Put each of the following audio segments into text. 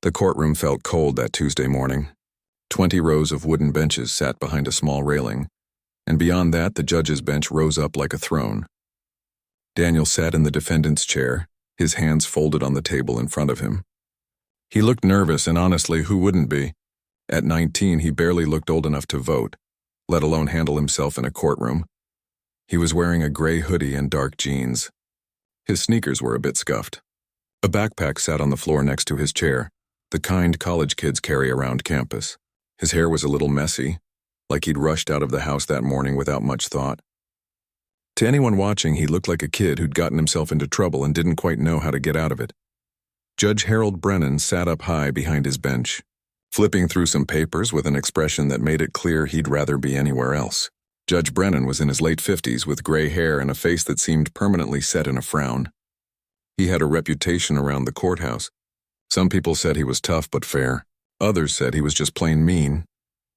The courtroom felt cold that Tuesday morning. 20 rows of wooden benches sat behind a small railing, and beyond that the judge's bench rose up like a throne. Daniel sat in the defendant's chair, his hands folded on the table in front of him. He looked nervous, and honestly, who wouldn't be? At 19, he barely looked old enough to vote, let alone handle himself in a courtroom. He was wearing a gray hoodie and dark jeans. His sneakers were a bit scuffed. A backpack sat on the floor next to his chair, the kind college kids carry around campus. His hair was a little messy, like he'd rushed out of the house that morning without much thought. To anyone watching, he looked like a kid who'd gotten himself into trouble and didn't quite know how to get out of it. Judge Harold Brennan sat up high behind his bench, flipping through some papers with an expression that made it clear he'd rather be anywhere else. Judge Brennan was in his late 50s with gray hair and a face that seemed permanently set in a frown. He had a reputation around the courthouse. Some people said he was tough but fair. Others said he was just plain mean,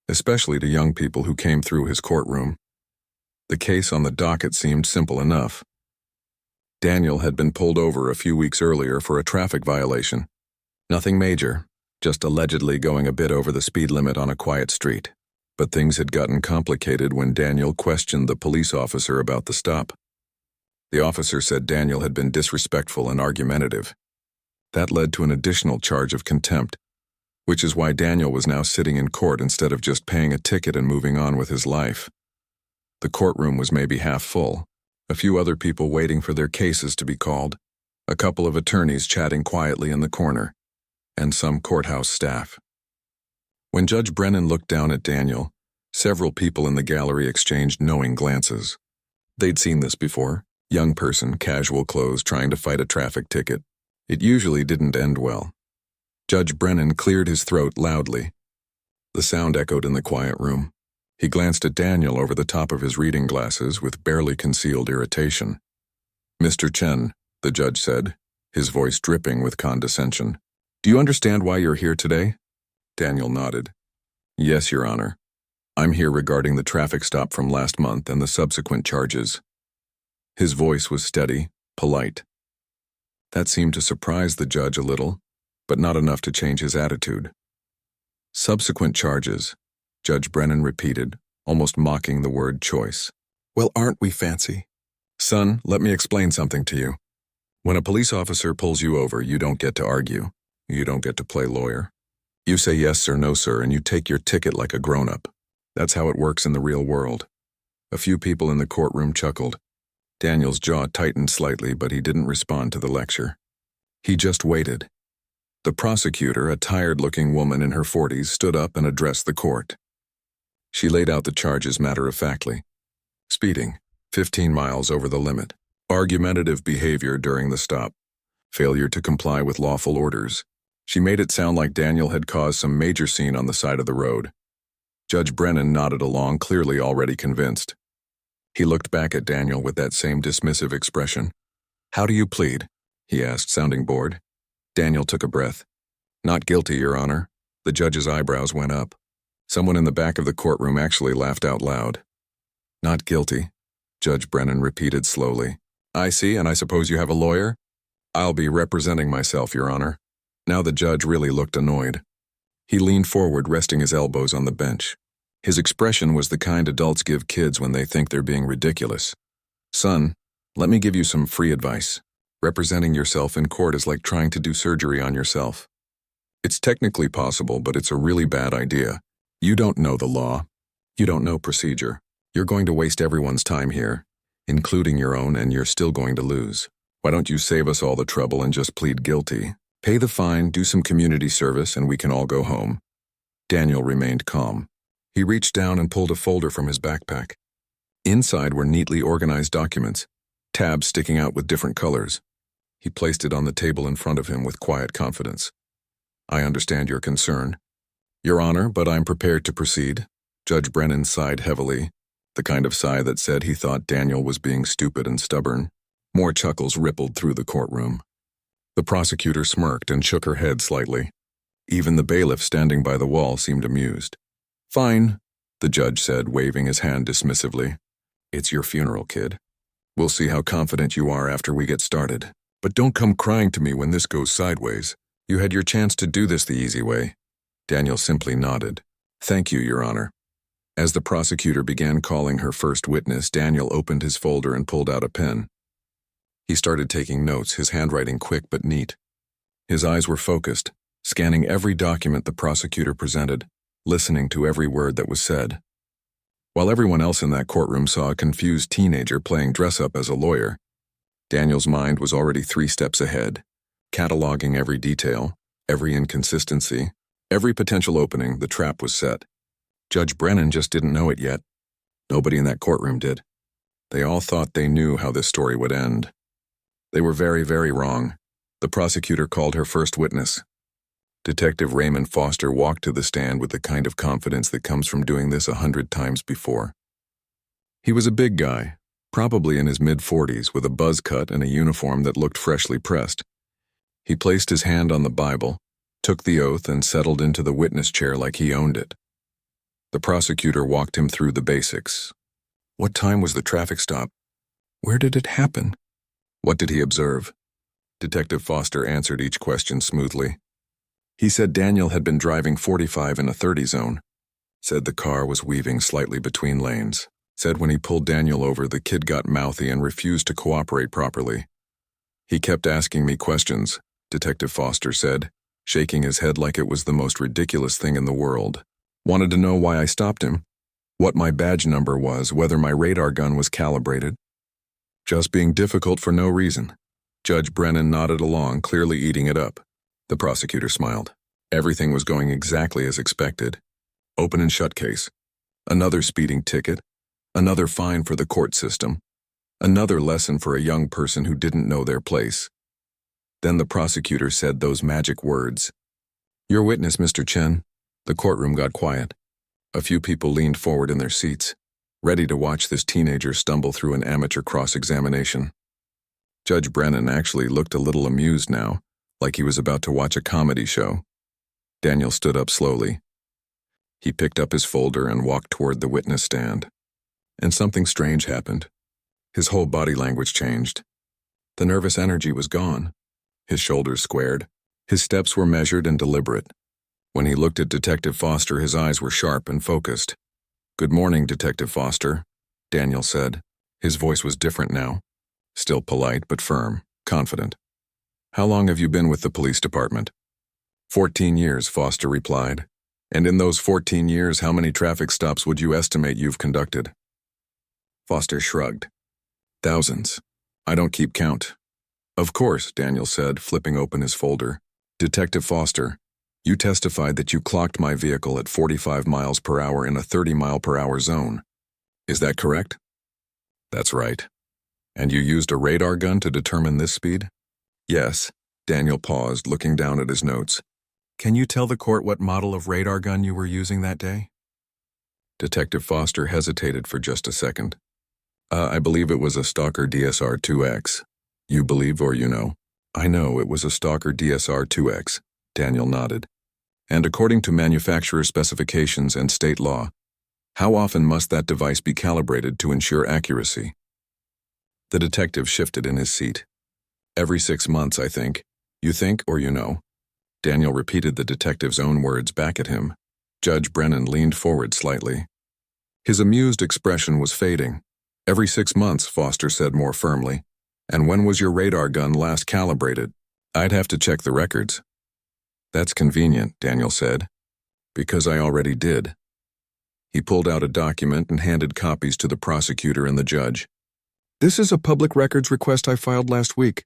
especially to young people who came through his courtroom. The case on the docket seemed simple enough. Daniel had been pulled over a few weeks earlier for a traffic violation. Nothing major, just allegedly going a bit over the speed limit on a quiet street. But things had gotten complicated when Daniel questioned the police officer about the stop. The officer said Daniel had been disrespectful and argumentative. That led to an additional charge of contempt, which is why Daniel was now sitting in court instead of just paying a ticket and moving on with his life. The courtroom was maybe half full, a few other people waiting for their cases to be called, a couple of attorneys chatting quietly in the corner, and some courthouse staff. When Judge Brennan looked down at Daniel, several people in the gallery exchanged knowing glances. They'd seen this before, young person, casual clothes, trying to fight a traffic ticket. It usually didn't end well. Judge Brennan cleared his throat loudly. The sound echoed in the quiet room. He glanced at Daniel over the top of his reading glasses with barely concealed irritation. "Mr. Chen," the judge said, his voice dripping with condescension. "Do you understand why you're here today?" Daniel nodded. "Yes, Your Honor. I'm here regarding the traffic stop from last month and the subsequent charges." His voice was steady, polite. That seemed to surprise the judge a little, but not enough to change his attitude. "Subsequent charges," Judge Brennan repeated, almost mocking the word choice. "Well, aren't we fancy? Son, let me explain something to you. When a police officer pulls you over, you don't get to argue. You don't get to play lawyer. You say yes sir, no sir, and you take your ticket like a grown-up. That's how it works in the real world." A few people in the courtroom chuckled. Daniel's jaw tightened slightly, but he didn't respond to the lecture. He just waited. The prosecutor, a tired-looking woman in her 40s, stood up and addressed the court. She laid out the charges matter-of-factly. Speeding, 15 miles over the limit. Argumentative behavior during the stop. Failure to comply with lawful orders. She made it sound like Daniel had caused some major scene on the side of the road. Judge Brennan nodded along, clearly already convinced. He looked back at Daniel with that same dismissive expression. "How do you plead?" he asked, sounding bored. Daniel took a breath. "Not guilty, Your Honor." The judge's eyebrows went up. Someone in the back of the courtroom actually laughed out loud. "Not guilty," Judge Brennan repeated slowly. "I see, and I suppose you have a lawyer?" "I'll be representing myself, Your Honor." Now the judge really looked annoyed. He leaned forward, resting his elbows on the bench. His expression was the kind adults give kids when they think they're being ridiculous. "Son, let me give you some free advice. Representing yourself in court is like trying to do surgery on yourself. It's technically possible, but it's a really bad idea. You don't know the law. You don't know procedure. You're going to waste everyone's time here, including your own, and you're still going to lose. Why don't you save us all the trouble and just plead guilty? Pay the fine, do some community service, and we can all go home." Daniel remained calm. He reached down and pulled a folder from his backpack. Inside were neatly organized documents, tabs sticking out with different colors. He placed it on the table in front of him with quiet confidence. "I understand your concern, Your Honor, but I'm prepared to proceed." Judge Brennan sighed heavily, the kind of sigh that said he thought Daniel was being stupid and stubborn. More chuckles rippled through the courtroom. The prosecutor smirked and shook her head slightly. Even the bailiff standing by the wall seemed amused. "Fine," the judge said, waving his hand dismissively. "It's your funeral, kid. We'll see how confident you are after we get started. But don't come crying to me when this goes sideways. You had your chance to do this the easy way. Daniel simply nodded. Thank you, Your Honor. As the prosecutor began calling her first witness, Daniel opened his folder and pulled out a pen. He started taking notes, his handwriting quick but neat. His eyes were focused, scanning every document the prosecutor presented, listening to every word that was said. While everyone else in that courtroom saw a confused teenager playing dress-up as a lawyer, Daniel's mind was already 3 steps ahead, cataloging every detail, every inconsistency, every potential opening. The trap was set. Judge Brennan just didn't know it yet. Nobody in that courtroom did. They all thought they knew how this story would end. They were very, very wrong. The prosecutor called her first witness. Detective Raymond Foster walked to the stand with the kind of confidence that comes from doing this 100 times before. He was a big guy, probably in his mid-40s, with a buzz cut and a uniform that looked freshly pressed. He placed his hand on the Bible, took the oath, and settled into the witness chair like he owned it. The prosecutor walked him through the basics. What time was the traffic stop? Where did it happen? What did he observe? Detective Foster answered each question smoothly. He said Daniel had been driving 45 in a 30 zone. Said the car was weaving slightly between lanes. Said when he pulled Daniel over, the kid got mouthy and refused to cooperate properly. He kept asking me questions, Detective Foster said, shaking his head like it was the most ridiculous thing in the world. Wanted to know why I stopped him, what my badge number was, whether my radar gun was calibrated. Just being difficult for no reason. Judge Brennan nodded along, clearly eating it up. The prosecutor smiled. Everything was going exactly as expected. Open and shut case. Another speeding ticket. Another fine for the court system. Another lesson for a young person who didn't know their place. Then the prosecutor said those magic words. Your witness, Mr. Chen. The courtroom got quiet. A few people leaned forward in their seats, ready to watch this teenager stumble through an amateur cross-examination. Judge Brennan actually looked a little amused now, like he was about to watch a comedy show. Daniel stood up slowly. He picked up his folder and walked toward the witness stand. And something strange happened. His whole body language changed. The nervous energy was gone. His shoulders squared. His steps were measured and deliberate. When he looked at Detective Foster, his eyes were sharp and focused. Good morning, Detective Foster, Daniel said. His voice was different now. Still polite but firm, confident. How long have you been with the police department? 14 years, Foster replied. And in those 14 years, how many traffic stops would you estimate you've conducted? Foster shrugged. Thousands. I don't keep count. Of course, Daniel said, flipping open his folder. Detective Foster, you testified that you clocked my vehicle at 45 miles per hour in a 30-mile-per-hour zone. Is that correct? That's right. And you used a radar gun to determine this speed? Yes. Daniel paused, looking down at his notes. Can you tell the court what model of radar gun you were using that day? Detective Foster hesitated for just a second. I believe it was a Stalker DSR 2X. You believe or you know? I know it was a Stalker DSR 2X, Daniel nodded. And according to manufacturer specifications and state law, how often must that device be calibrated to ensure accuracy? The detective shifted in his seat. Every 6 months, I think. You think or you know? Daniel repeated the detective's own words back at him. Judge Brennan leaned forward slightly. His amused expression was fading. Every 6 months, Foster said more firmly. And when was your radar gun last calibrated? I'd have to check the records. That's convenient, Daniel said, because I already did. He pulled out a document and handed copies to the prosecutor and the judge. This is a public records request I filed last week.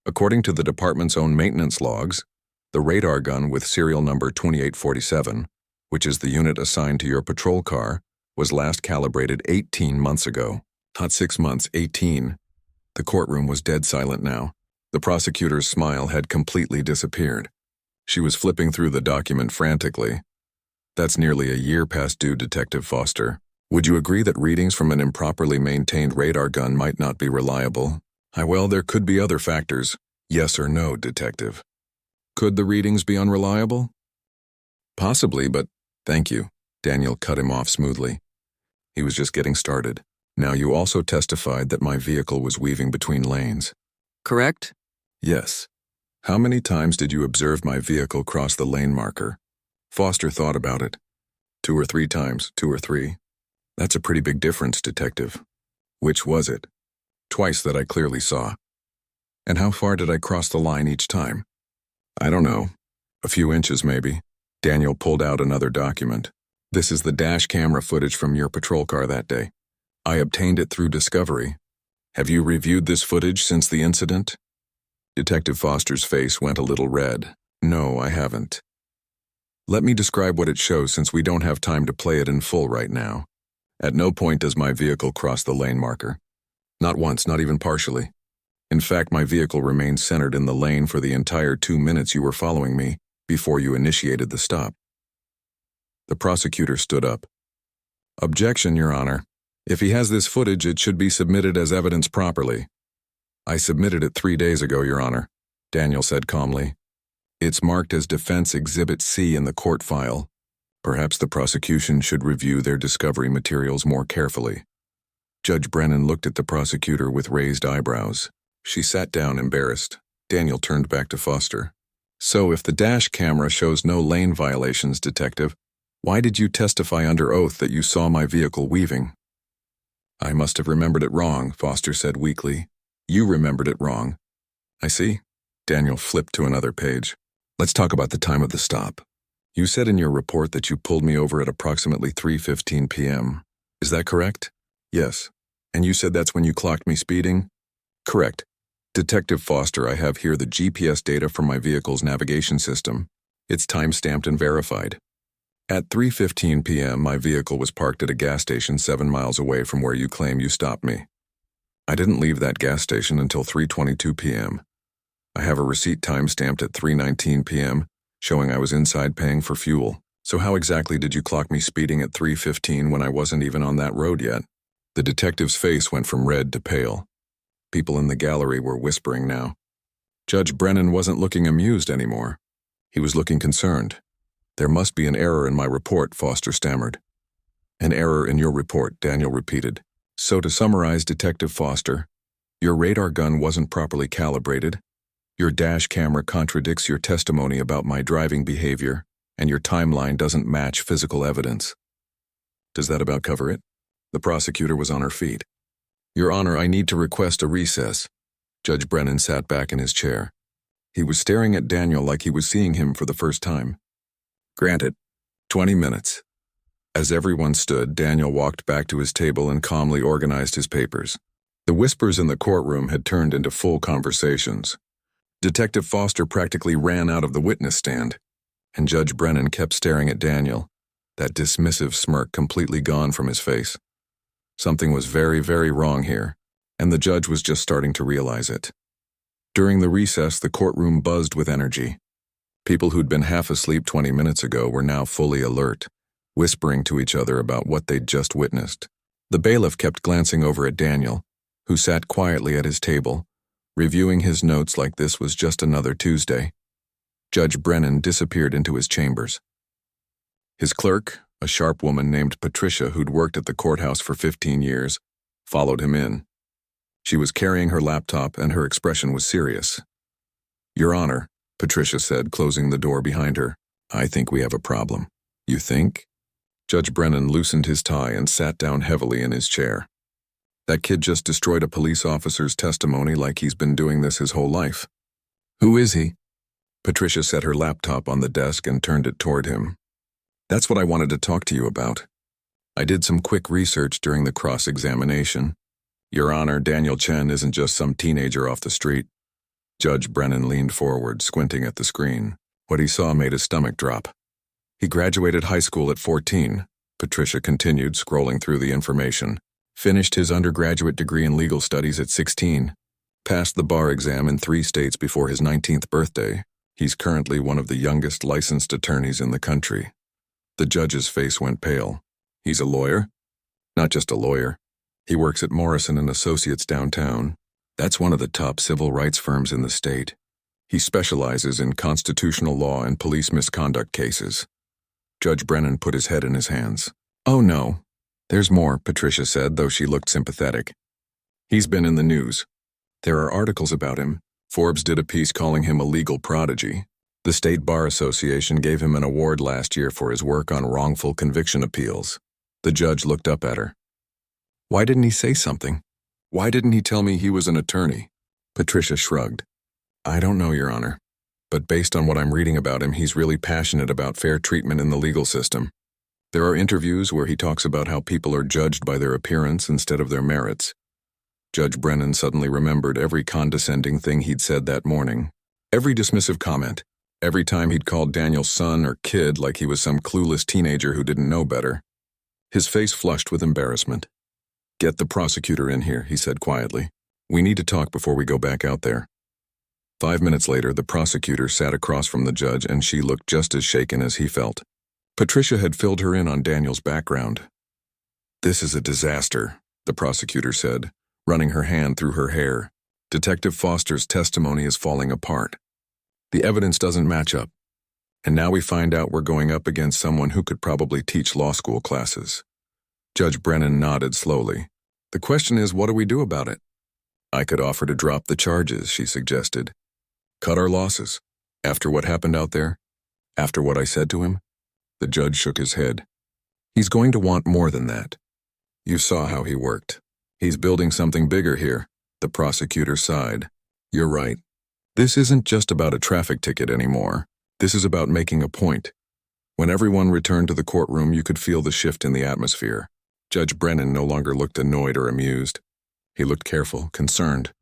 According to the department's own maintenance logs, the radar gun with serial number 2847, which is the unit assigned to your patrol car, was last calibrated 18 months ago. Not 6 months, 18. The courtroom was dead silent now. The prosecutor's smile had completely disappeared. She was flipping through the document frantically. That's nearly a year past due, Detective Foster. Would you agree that readings from an improperly maintained radar gun might not be reliable? Well, there could be other factors. Yes or no, Detective? Could the readings be unreliable? Possibly, but thank you. Daniel cut him off smoothly. He was just getting started. Now you also testified that my vehicle was weaving between lanes. Correct? Yes. How many times did you observe my vehicle cross the lane marker? Foster thought about it. 2 or 3 times, 2 or 3. That's a pretty big difference, Detective. Which was it? Twice that I clearly saw. And how far did I cross the line each time? I don't know. A few inches, maybe. Daniel pulled out another document. This is the dash camera footage from your patrol car that day. I obtained it through Discovery. Have you reviewed this footage since the incident? Detective Foster's face went a little red. No, I haven't. Let me describe what it shows since we don't have time to play it in full right now. At no point does my vehicle cross the lane marker. Not once, not even partially. In fact, my vehicle remained centered in the lane for the entire 2 minutes you were following me before you initiated the stop. The prosecutor stood up. Objection, Your Honor. If he has this footage, it should be submitted as evidence properly. I submitted it 3 days ago, Your Honor, Daniel said calmly. It's marked as Defense Exhibit C in the court file. Perhaps the prosecution should review their discovery materials more carefully. Judge Brennan looked at the prosecutor with raised eyebrows. She sat down, embarrassed. Daniel turned back to Foster. So if the dash camera shows no lane violations, Detective, why did you testify under oath that you saw my vehicle weaving? I must have remembered it wrong, Foster said weakly. You remembered it wrong. I see. Daniel flipped to another page. Let's talk about the time of the stop. You said in your report that you pulled me over at approximately 3:15 p.m. Is that correct? Yes. And you said that's when you clocked me speeding? Correct. Detective Foster, I have here the GPS data from my vehicle's navigation system. It's time-stamped and verified. At 3:15 p.m., my vehicle was parked at a gas station 7 miles away from where you claim you stopped me. I didn't leave that gas station until 3:22 p.m. I have a receipt time-stamped at 3:19 p.m., showing I was inside paying for fuel. So how exactly did you clock me speeding at 3:15 when I wasn't even on that road yet? The detective's face went from red to pale. People in the gallery were whispering now. Judge Brennan wasn't looking amused anymore. He was looking concerned. There must be an error in my report, Foster stammered. An error in your report, Daniel repeated. So to summarize, Detective Foster, your radar gun wasn't properly calibrated, your dash camera contradicts your testimony about my driving behavior, and your timeline doesn't match physical evidence. Does that about cover it? The prosecutor was on her feet. Your Honor, I need to request a recess. Judge Brennan sat back in his chair. He was staring at Daniel like he was seeing him for the first time. Granted. 20 minutes. As everyone stood, Daniel walked back to his table and calmly organized his papers. The whispers in the courtroom had turned into full conversations. Detective Foster practically ran out of the witness stand, and Judge Brennan kept staring at Daniel, that dismissive smirk completely gone from his face. Something was very, very wrong here, and the judge was just starting to realize it. During the recess, the courtroom buzzed with energy. People who'd been half asleep 20 minutes ago were now fully alert, whispering to each other about what they'd just witnessed. The bailiff kept glancing over at Daniel, who sat quietly at his table, reviewing his notes like this was just another Tuesday. Judge Brennan disappeared into his chambers. His clerk, a sharp woman named Patricia who'd worked at the courthouse for 15 years, followed him in. She was carrying her laptop and her expression was serious. Your Honor, Patricia said, closing the door behind her, I think we have a problem. You think? Judge Brennan loosened his tie and sat down heavily in his chair. That kid just destroyed a police officer's testimony like he's been doing this his whole life. Who is he? Patricia set her laptop on the desk and turned it toward him. That's what I wanted to talk to you about. I did some quick research during the cross-examination. Your Honor, Daniel Chen isn't just some teenager off the street. Judge Brennan leaned forward, squinting at the screen. What he saw made his stomach drop. He graduated high school at 14, Patricia continued, scrolling through the information. Finished his undergraduate degree in legal studies at 16. Passed the bar exam in 3 states before his 19th birthday. He's currently one of the youngest licensed attorneys in the country. The judge's face went pale. He's a lawyer? Not just a lawyer. He works at Morrison & Associates downtown. That's one of the top civil rights firms in the state. He specializes in constitutional law and police misconduct cases. Judge Brennan put his head in his hands. Oh no. There's more, Patricia said, though she looked sympathetic. He's been in the news. There are articles about him, Forbes did a piece calling him a legal prodigy. The State Bar Association gave him an award last year for his work on wrongful conviction appeals. The judge looked up at her. Why didn't he say something? Why didn't he tell me he was an attorney? Patricia shrugged. I don't know, Your Honor. But based on what I'm reading about him, he's really passionate about fair treatment in the legal system. There are interviews where he talks about how people are judged by their appearance instead of their merits. Judge Brennan suddenly remembered every condescending thing he'd said that morning, every dismissive comment, every time he'd called Daniel son or kid like he was some clueless teenager who didn't know better. His face flushed with embarrassment. Get the prosecutor in here, he said quietly. We need to talk before we go back out there. 5 minutes later, the prosecutor sat across from the judge and she looked just as shaken as he felt. Patricia had filled her in on Daniel's background. This is a disaster, the prosecutor said, running her hand through her hair. Detective Foster's testimony is falling apart. The evidence doesn't match up. And now we find out we're going up against someone who could probably teach law school classes. Judge Brennan nodded slowly. The question is, what do we do about it? I could offer to drop the charges, she suggested. Cut our losses. After what happened out there? After what I said to him? The judge shook his head. He's going to want more than that. You saw how he worked. He's building something bigger here. The prosecutor sighed. You're right. This isn't just about a traffic ticket anymore. This is about making a point. When everyone returned to the courtroom, you could feel the shift in the atmosphere. Judge Brennan no longer looked annoyed or amused. He looked careful, concerned,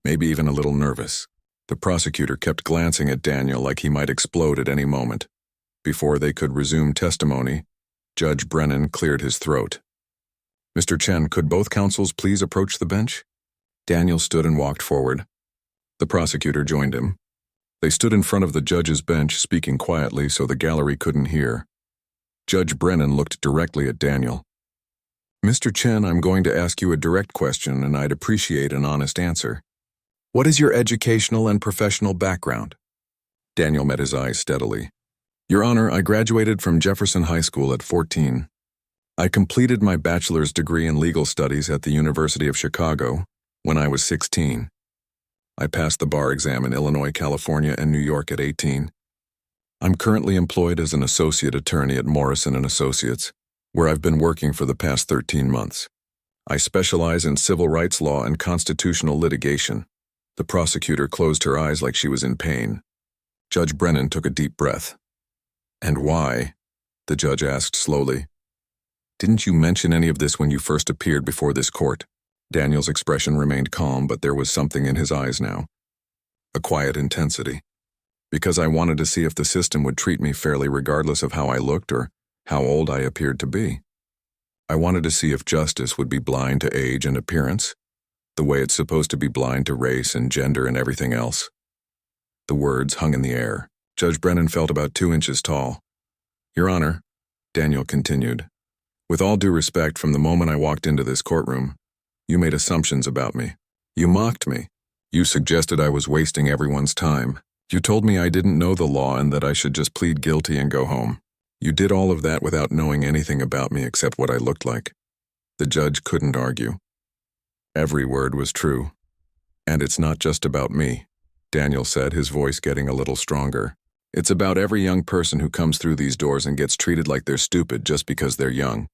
maybe even a little nervous. The prosecutor kept glancing at Daniel like he might explode at any moment. Before they could resume testimony, Judge Brennan cleared his throat. Mr. Chen, could both counsels please approach the bench? Daniel stood and walked forward. The prosecutor joined him. They stood in front of the judge's bench, speaking quietly so the gallery couldn't hear. Judge Brennan looked directly at Daniel. Mr. Chen, I'm going to ask you a direct question, and I'd appreciate an honest answer. What is your educational and professional background? Daniel met his eyes steadily. Your Honor, I graduated from Jefferson High School at 14. I completed my bachelor's degree in legal studies at the University of Chicago when I was 16. I passed the bar exam in Illinois, California, and New York at 18. I'm currently employed as an associate attorney at Morrison & Associates, where I've been working for the past 13 months. I specialize in civil rights law and constitutional litigation. The prosecutor closed her eyes like she was in pain. Judge Brennan took a deep breath. And why? The judge asked slowly. Didn't you mention any of this when you first appeared before this court? Daniel's expression remained calm, but there was something in his eyes now. A quiet intensity. Because I wanted to see if the system would treat me fairly regardless of how I looked or how old I appeared to be. I wanted to see if justice would be blind to age and appearance, the way it's supposed to be blind to race and gender and everything else. The words hung in the air. Judge Brennan felt about 2 inches tall. Your Honor, Daniel continued, with all due respect, from the moment I walked into this courtroom, you made assumptions about me. You mocked me. You suggested I was wasting everyone's time. You told me I didn't know the law and that I should just plead guilty and go home. You did all of that without knowing anything about me except what I looked like. The judge couldn't argue. Every word was true. And it's not just about me, Daniel said, his voice getting a little stronger. It's about every young person who comes through these doors and gets treated like they're stupid just because they're young.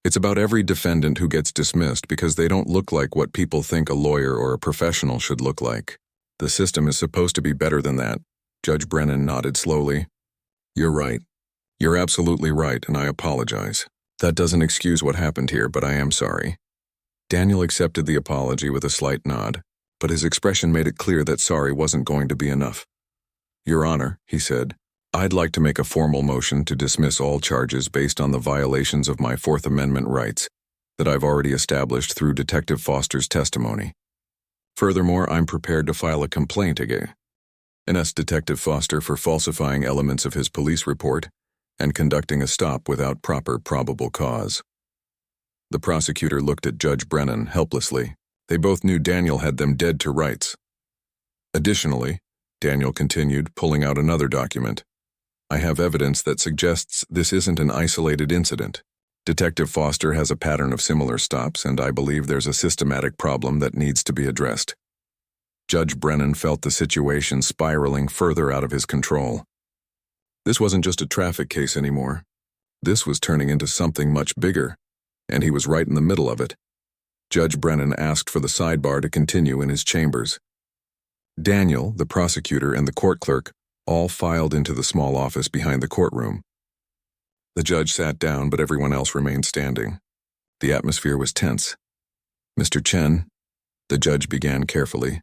It's about every defendant who gets dismissed because they don't look like what people think a lawyer or a professional should look like. The system is supposed to be better than that. Judge Brennan nodded slowly. You're right. You're absolutely right, and I apologize. That doesn't excuse what happened here, but I am sorry. Daniel accepted the apology with a slight nod, but his expression made it clear that sorry wasn't going to be enough. Your Honor, he said, I'd like to make a formal motion to dismiss all charges based on the violations of my Fourth Amendment rights that I've already established through Detective Foster's testimony. Furthermore, I'm prepared to file a complaint against Detective Foster for falsifying elements of his police report and conducting a stop without proper probable cause. The prosecutor looked at Judge Brennan helplessly. They both knew Daniel had them dead to rights. Additionally, Daniel continued, pulling out another document, I have evidence that suggests this isn't an isolated incident. Detective Foster has a pattern of similar stops, and I believe there's a systematic problem that needs to be addressed. Judge Brennan felt the situation spiraling further out of his control. This wasn't just a traffic case anymore. This was turning into something much bigger, and he was right in the middle of it. Judge Brennan asked for the sidebar to continue in his chambers. Daniel, the prosecutor, and the court clerk all filed into the small office behind the courtroom. The judge sat down, but everyone else remained standing. The atmosphere was tense. "Mr. Chen," the judge began carefully,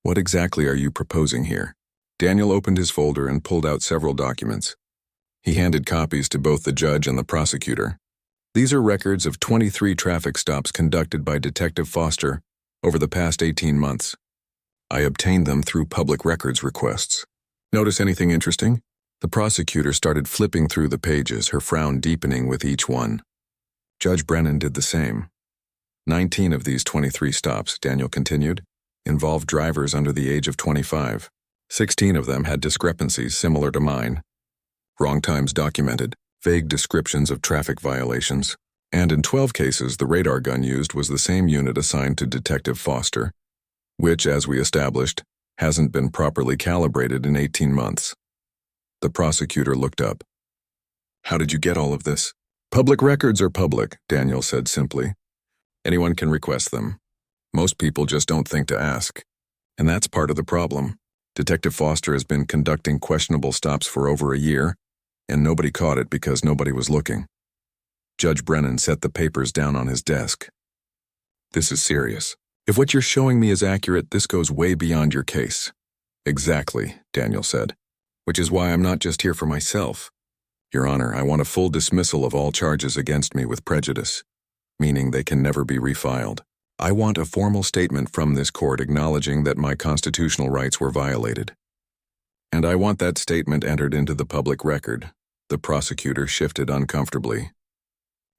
"what exactly are you proposing here?" Daniel opened his folder and pulled out several documents. He handed copies to both the judge and the prosecutor. "These are records of 23 traffic stops conducted by Detective Foster over the past 18 months. I obtained them through public records requests. Notice anything interesting?" The prosecutor started flipping through the pages, her frown deepening with each one. Judge Brennan did the same. 19 of these 23 stops, Daniel continued, involved drivers under the age of 25. 16 of them had discrepancies similar to mine. Wrong times documented, vague descriptions of traffic violations, and in 12 cases the radar gun used was the same unit assigned to Detective Foster, which, as we established, hasn't been properly calibrated in 18 months. The prosecutor looked up. "How did you get all of this?" "Public records are public," Daniel said simply. "Anyone can request them. Most people just don't think to ask. And that's part of the problem. Detective Foster has been conducting questionable stops for over a year, and nobody caught it because nobody was looking." Judge Brennan set the papers down on his desk. "This is serious. If what you're showing me is accurate, this goes way beyond your case." "Exactly," Daniel said. "Which is why I'm not just here for myself. Your Honor, I want a full dismissal of all charges against me with prejudice, meaning they can never be refiled. I want a formal statement from this court acknowledging that my constitutional rights were violated. And I want that statement entered into the public record." The prosecutor shifted uncomfortably.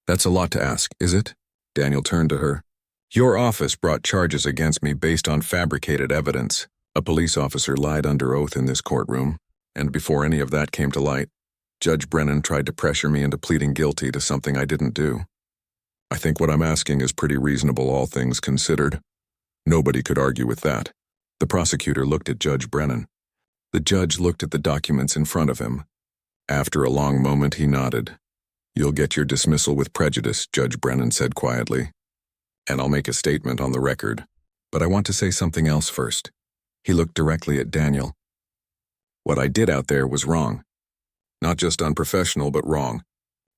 "That's a lot to ask, is it?" Daniel turned to her. "Your office brought charges against me based on fabricated evidence. A police officer lied under oath in this courtroom, and before any of that came to light, Judge Brennan tried to pressure me into pleading guilty to something I didn't do. I think what I'm asking is pretty reasonable, all things considered. Nobody could argue with that." The prosecutor looked at Judge Brennan. The judge looked at the documents in front of him. After a long moment, he nodded. "You'll get your dismissal with prejudice," Judge Brennan said quietly. "And I'll make a statement on the record. But I want to say something else first." He looked directly at Daniel. "What I did out there was wrong. Not just unprofessional, but wrong.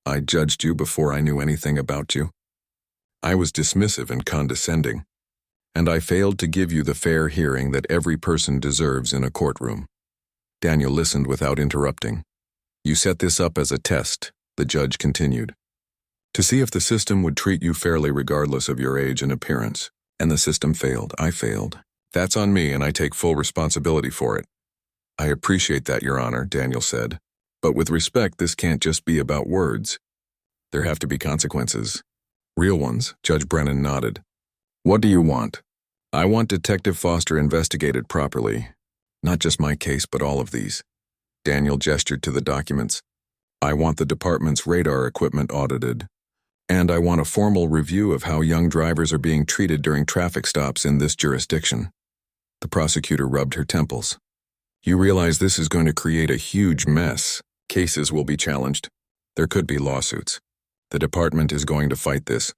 I judged you before I knew anything about you. I was dismissive and condescending, and I failed to give you the fair hearing that every person deserves in a courtroom." Daniel listened without interrupting. "You set this up as a test," the judge continued, "to see if the system would treat you fairly regardless of your age and appearance. And the system failed. I failed. That's on me, and I take full responsibility for it." "I appreciate that, Your Honor," Daniel said. "But with respect, this can't just be about words. There have to be consequences. Real ones." Judge Brennan nodded. "What do you want?" "I want Detective Foster investigated properly. Not just my case, but all of these." Daniel gestured to the documents. "I want the department's radar equipment audited. And I want a formal review of how young drivers are being treated during traffic stops in this jurisdiction." The prosecutor rubbed her temples. "You realize this is going to create a huge mess. Cases will be challenged. There could be lawsuits. The department is going to fight this."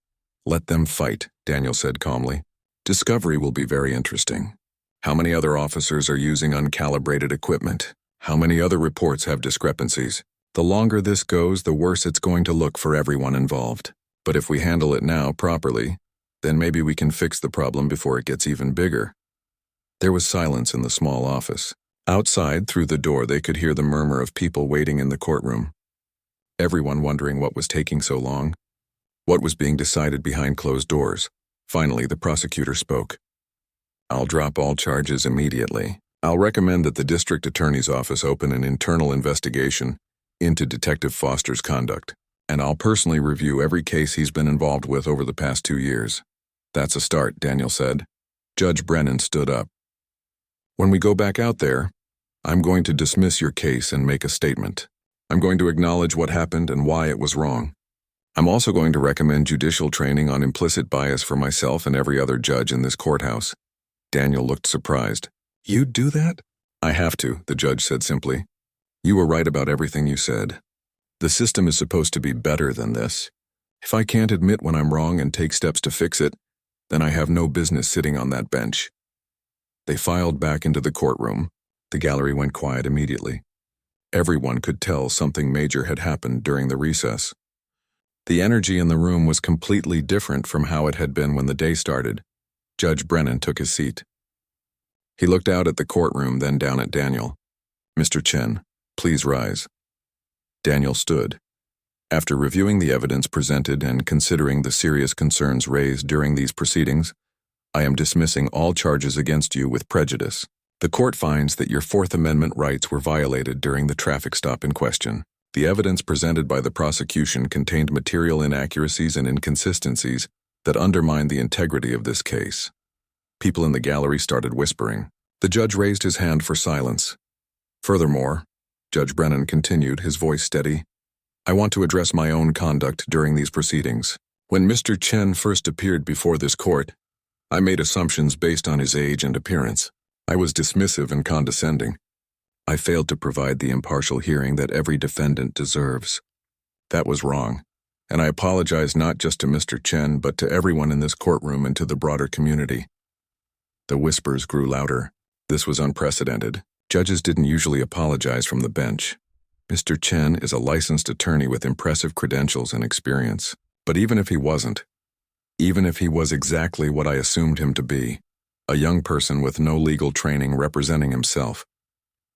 "Let them fight," Daniel said calmly. "Discovery will be very interesting. How many other officers are using uncalibrated equipment? How many other reports have discrepancies? The longer this goes, the worse it's going to look for everyone involved. But if we handle it now properly, then maybe we can fix the problem before it gets even bigger." There was silence in the small office. Outside, through the door, they could hear the murmur of people waiting in the courtroom. Everyone wondering what was taking so long, what was being decided behind closed doors. Finally, the prosecutor spoke. "I'll drop all charges immediately. I'll recommend that the district attorney's office open an internal investigation into Detective Foster's conduct, and I'll personally review every case he's been involved with over the past 2 years." "That's a start," Daniel said. Judge Brennan stood up. "When we go back out there, I'm going to dismiss your case and make a statement. I'm going to acknowledge what happened and why it was wrong. I'm also going to recommend judicial training on implicit bias for myself and every other judge in this courthouse. Daniel looked surprised. "You'd do that?" "I have to," the judge said simply. "You were right about everything you said. The system is supposed to be better than this. If I can't admit when I'm wrong and take steps to fix it, then I have no business sitting on that bench." They filed back into the courtroom. The gallery went quiet immediately. Everyone could tell something major had happened during the recess. The energy in the room was completely different from how it had been when the day started. Judge Brennan took his seat. He looked out at the courtroom, then down at Daniel. "Mr. Chen, please rise." Daniel stood. After reviewing the evidence presented and considering the serious concerns raised during these proceedings, I am dismissing all charges against you with prejudice. The court finds that your Fourth Amendment rights were violated during the traffic stop in question. The evidence presented by the prosecution contained material inaccuracies and inconsistencies that undermined the integrity of this case. People in the gallery started whispering. The judge raised his hand for silence. "Furthermore," Judge Brennan continued, his voice steady, "I want to address my own conduct during these proceedings. When Mr. Chen first appeared before this court, I made assumptions based on his age and appearance. I was dismissive and condescending. I failed to provide the impartial hearing that every defendant deserves. That was wrong, and I apologize not just to Mr. Chen, but to everyone in this courtroom and to the broader community." The whispers grew louder. This was unprecedented. Judges didn't usually apologize from the bench. Mr. Chen is a licensed attorney with impressive credentials and experience. But even if he wasn't, even if he was exactly what I assumed him to be, a young person with no legal training representing himself,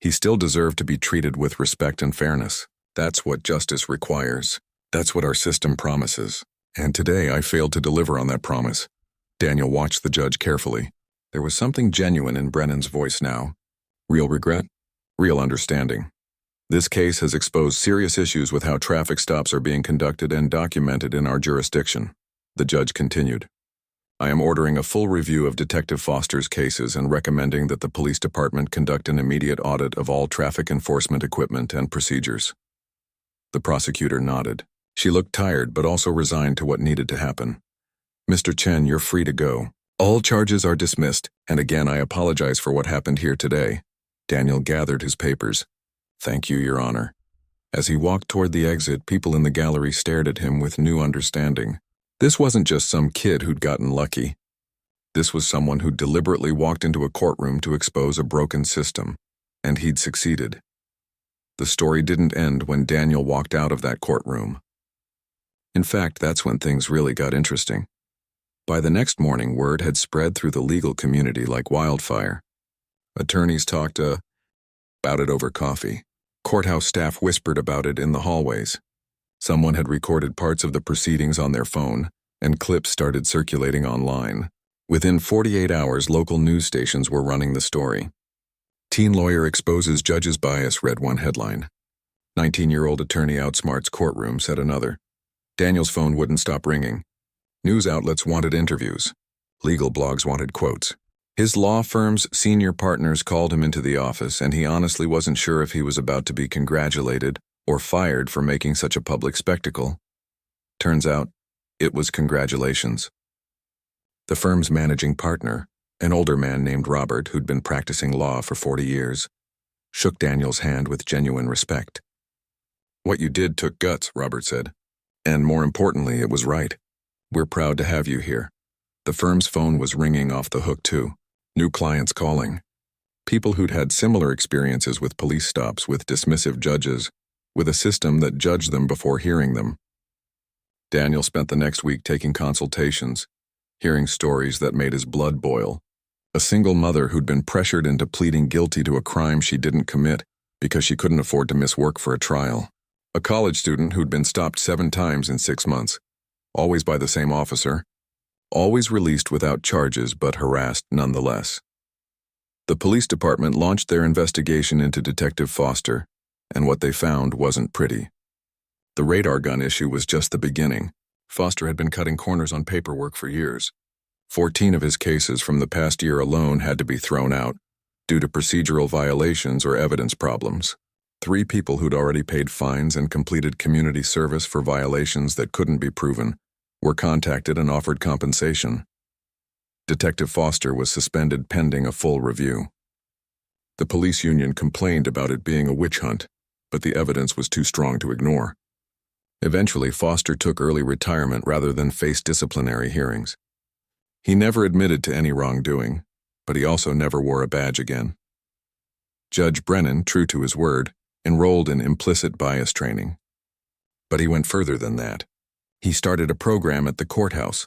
he still deserved to be treated with respect and fairness. That's what justice requires. That's what our system promises. And today I failed to deliver on that promise. Daniel watched the judge carefully. There was something genuine in Brennan's voice now. Real regret, real understanding. This case has exposed serious issues with how traffic stops are being conducted and documented in our jurisdiction. The judge continued. I am ordering a full review of Detective Foster's cases and recommending that the police department conduct an immediate audit of all traffic enforcement equipment and procedures. The prosecutor nodded. She looked tired but also resigned to what needed to happen. Mr. Chen, you're free to go. All charges are dismissed, and again I apologize for what happened here today. Daniel gathered his papers. Thank you, Your Honor. As he walked toward the exit, people in the gallery stared at him with new understanding. This wasn't just some kid who'd gotten lucky. This was someone who deliberately walked into a courtroom to expose a broken system, and he'd succeeded. The story didn't end when Daniel walked out of that courtroom. In fact, that's when things really got interesting. By the next morning, word had spread through the legal community like wildfire. Attorneys talked about it over coffee. Courthouse staff whispered about it in the hallways. Someone had recorded parts of the proceedings on their phone, and clips started circulating online. Within 48 hours, local news stations were running the story. Teen lawyer exposes judge's bias, read one headline. 19-year-old attorney outsmarts courtroom, said another. Daniel's phone wouldn't stop ringing. News outlets wanted interviews. Legal blogs wanted quotes. His law firm's senior partners called him into the office, and he honestly wasn't sure if he was about to be congratulated or fired for making such a public spectacle. Turns out, it was congratulations. The firm's managing partner, an older man named Robert who'd been practicing law for 40 years, shook Daniel's hand with genuine respect. What you did took guts, Robert said. And more importantly, it was right. We're proud to have you here. The firm's phone was ringing off the hook too. New clients calling. People who'd had similar experiences with police stops, with dismissive judges, with a system that judged them before hearing them. Daniel spent the next week taking consultations, hearing stories that made his blood boil. A single mother who'd been pressured into pleading guilty to a crime she didn't commit because she couldn't afford to miss work for a trial. A college student who'd been stopped 7 times in 6 months, always by the same officer, always released without charges but harassed nonetheless. The police department launched their investigation into Detective Foster, and what they found wasn't pretty. The radar gun issue was just the beginning. Foster had been cutting corners on paperwork for years. 14 of his cases from the past year alone had to be thrown out due to procedural violations or evidence problems. 3 people who'd already paid fines and completed community service for violations that couldn't be proven were contacted and offered compensation. Detective Foster was suspended pending a full review. The police union complained about it being a witch hunt, but the evidence was too strong to ignore. Eventually, Foster took early retirement rather than face disciplinary hearings. He never admitted to any wrongdoing, but he also never wore a badge again. Judge Brennan, true to his word, enrolled in implicit bias training. But he went further than that. He started a program at the courthouse,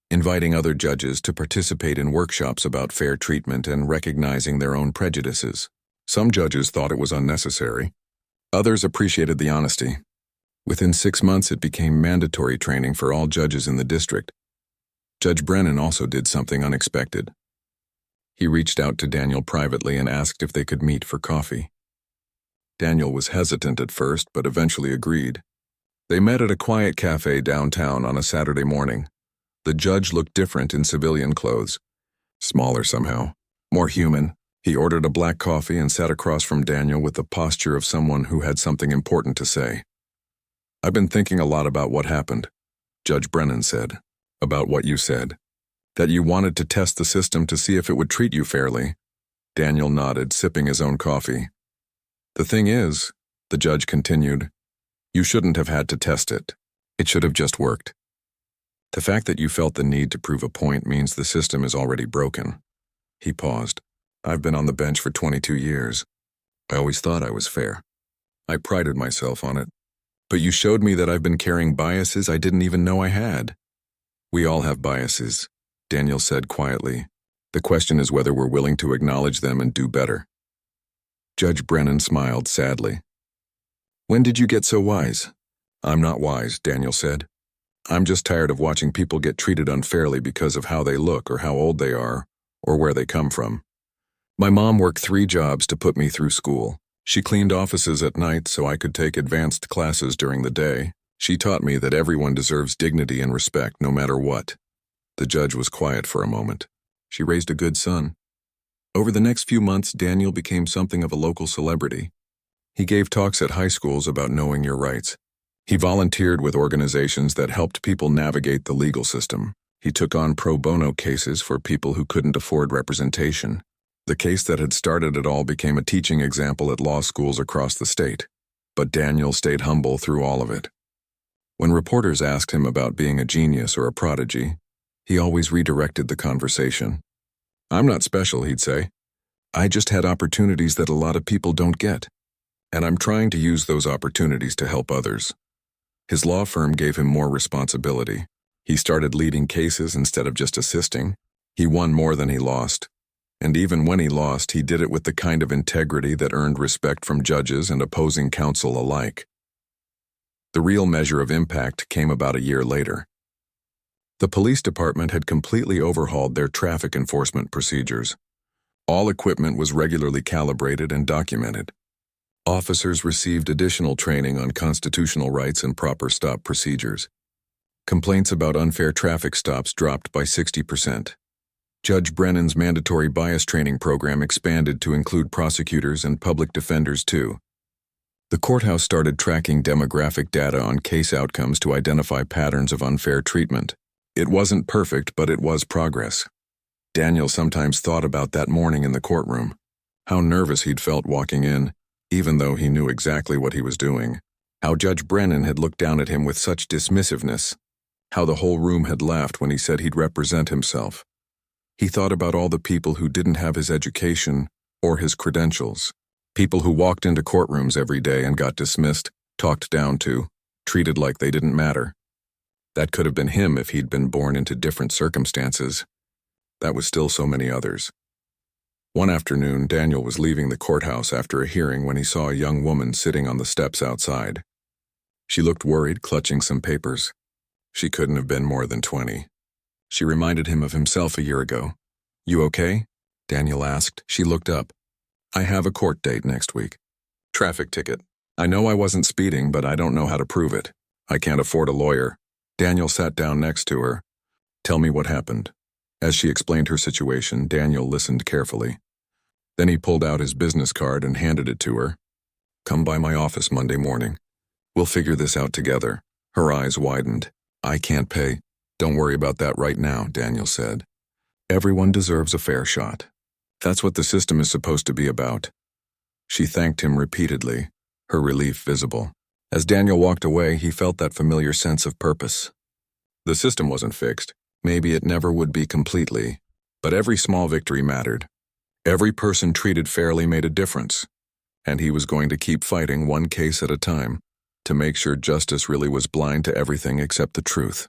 inviting other judges to participate in workshops about fair treatment and recognizing their own prejudices. Some judges thought it was unnecessary. Others appreciated the honesty. Within 6 months, it became mandatory training for all judges in the district. Judge Brennan also did something unexpected. He reached out to Daniel privately and asked if they could meet for coffee. Daniel was hesitant at first, but eventually agreed. They met at a quiet cafe downtown on a Saturday morning. The judge looked different in civilian clothes. Smaller somehow. More human. He ordered a black coffee and sat across from Daniel with the posture of someone who had something important to say. "I've been thinking a lot about what happened," Judge Brennan said. "About what you said. That you wanted to test the system to see if it would treat you fairly." Daniel nodded, sipping his own coffee. "The thing is," the judge continued, "you shouldn't have had to test it. It should have just worked. The fact that you felt the need to prove a point means the system is already broken." He paused. "I've been on the bench for 22 years. I always thought I was fair. I prided myself on it. But you showed me that I've been carrying biases I didn't even know I had." "We all have biases," Daniel said quietly. "The question is whether we're willing to acknowledge them and do better." Judge Brennan smiled sadly. "When did you get so wise?" "I'm not wise," Daniel said. "I'm just tired of watching people get treated unfairly because of how they look or how old they are or where they come from. My mom worked 3 jobs to put me through school. She cleaned offices at night so I could take advanced classes during the day. She taught me that everyone deserves dignity and respect no matter what." The judge was quiet for a moment. "She raised a good son." Over the next few months, Daniel became something of a local celebrity. He gave talks at high schools about knowing your rights. He volunteered with organizations that helped people navigate the legal system. He took on pro bono cases for people who couldn't afford representation. The case that had started it all became a teaching example at law schools across the state. But Daniel stayed humble through all of it. When reporters asked him about being a genius or a prodigy, he always redirected the conversation. "I'm not special," he'd say. "I just had opportunities that a lot of people don't get. And I'm trying to use those opportunities to help others." His law firm gave him more responsibility. He started leading cases instead of just assisting. He won more than he lost. And even when he lost, he did it with the kind of integrity that earned respect from judges and opposing counsel alike. The real measure of impact came about a year later. The police department had completely overhauled their traffic enforcement procedures. All equipment was regularly calibrated and documented. Officers received additional training on constitutional rights and proper stop procedures. Complaints about unfair traffic stops dropped by 60%. Judge Brennan's mandatory bias training program expanded to include prosecutors and public defenders too. The courthouse started tracking demographic data on case outcomes to identify patterns of unfair treatment. It wasn't perfect, but it was progress. Daniel sometimes thought about that morning in the courtroom, how nervous he'd felt walking in, even though he knew exactly what he was doing, how Judge Brennan had looked down at him with such dismissiveness, how the whole room had laughed when he said he'd represent himself. He thought about all the people who didn't have his education or his credentials, people who walked into courtrooms every day and got dismissed, talked down to, treated like they didn't matter. That could have been him if he'd been born into different circumstances. That was still so many others. One afternoon, Daniel was leaving the courthouse after a hearing when he saw a young woman sitting on the steps outside. She looked worried, clutching some papers. She couldn't have been more than 20. She reminded him of himself a year ago. "You okay?" Daniel asked. She looked up. "I have a court date next week. Traffic ticket. I know I wasn't speeding, but I don't know how to prove it. I can't afford a lawyer." Daniel sat down next to her. "Tell me what happened." As she explained her situation, Daniel listened carefully. Then he pulled out his business card and handed it to her. "Come by my office Monday morning. We'll figure this out together." Her eyes widened. "I can't pay." "Don't worry about that right now," Daniel said. Everyone deserves a fair shot. That's what the system is supposed to be about. She thanked him repeatedly, her relief visible. As Daniel walked away, he felt that familiar sense of purpose. The system wasn't fixed. Maybe it never would be completely. But every small victory mattered. Every person treated fairly made a difference. And he was going to keep fighting one case at a time to make sure justice really was blind to everything except the truth.